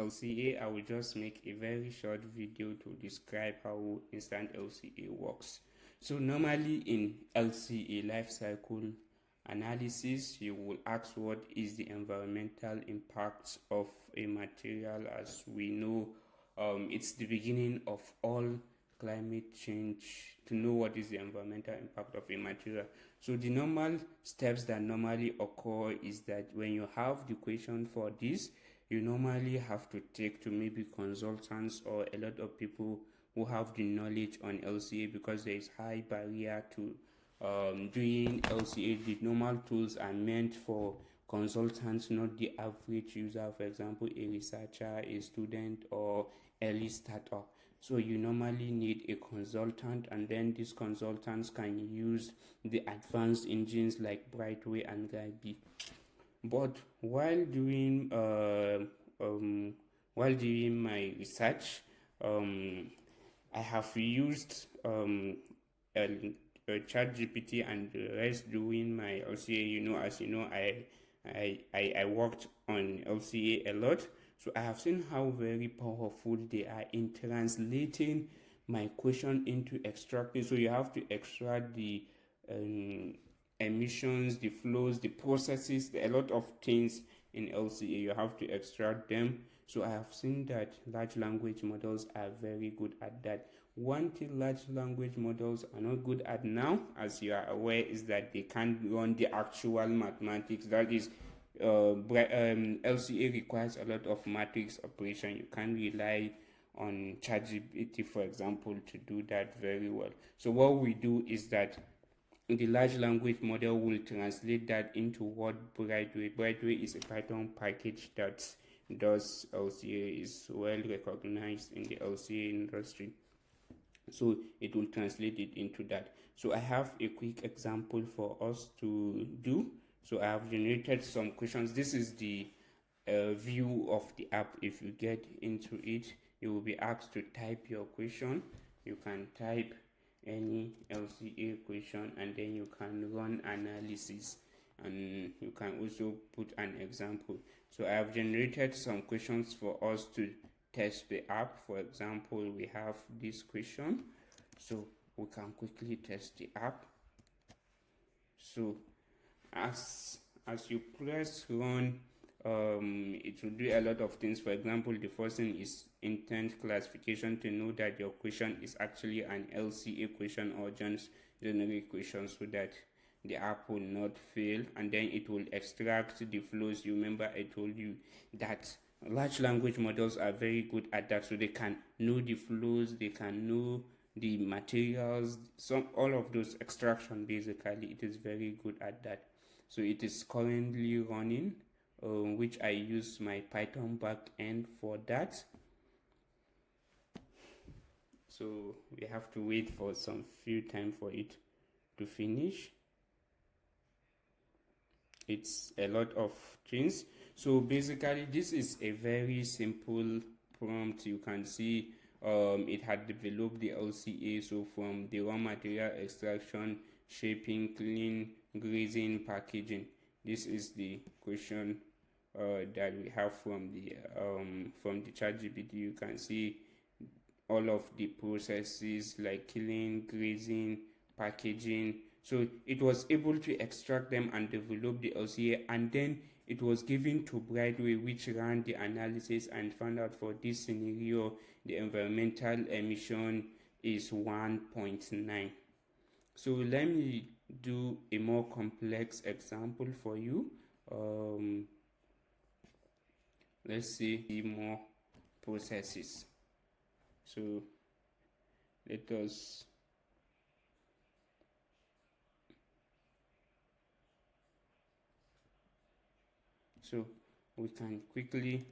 LCA, I will just make a very short video to describe how Instant LCA works. So normally in LCA life cycle analysis, you will ask what is the environmental impact of a material. As we know, it's the beginning of all climate change to know what is the environmental impact of a material. So the normal steps that normally occur is that when you have the question for this, you normally have to take to maybe consultants or a lot of people who have the knowledge on LCA, because there is high barrier to doing LCA. The normal tools are meant for consultants, not the average user. For example, a researcher, a student, or early starter. So you normally need a consultant, and then these consultants can use the advanced engines like Brightway and Guide. But while doing my research, I have used ChatGPT and the rest doing my LCA. As you know, I worked on LCA a lot, so I have seen how very powerful they are in translating my question into extracting. So you have to extract the emissions, the flows, the processes, a lot of things in LCA. You have to extract them. So I have seen that large language models are very good at that. One thing large language models are not good at now, as you are aware, is that they can't run the actual mathematics. That is, LCA requires a lot of matrix operation. You can't rely on ChatGPT, for example, to do that very well. So what we do is that the large language model will translate that into what Brightway. Brightway is a Python package that does LCA, is well recognized in the LCA industry. So it will translate it into that. So I have a quick example for us to do. So I have generated some questions. This is the view of the app. If you get into it, you will be asked to type your question. You can type any LCA question, and then you can run analysis, and you can also put an example. So I have generated some questions for us to test the app. For example, we have this question, so we can quickly test the app. So as you press run, it will do a lot of things. For example, the first thing is intent classification, to know that your question is actually an LCA question or just generic question, so that the app will not fail. And then it will extract the flows. You remember I told you that large language models are very good at that, so they can know the flows, they can know the materials, all of those extraction. Basically, it is very good at that. So it is currently running, which I use my Python backend for that. So we have to wait for some few time for it to finish. It's a lot of things. So basically, this is a very simple prompt. You can see it had developed the LCA. So from the raw material extraction, shaping, cleaning, grazing, packaging. This is the question that we have from the ChatGPT. You can see all of the processes like killing, grazing, packaging. So it was able to extract them and develop the LCA, and then it was given to Brightway, which ran the analysis and found out for this scenario the environmental emission is 1.9. So let me do a more complex example for you. Let's see more processes. So let us we can quickly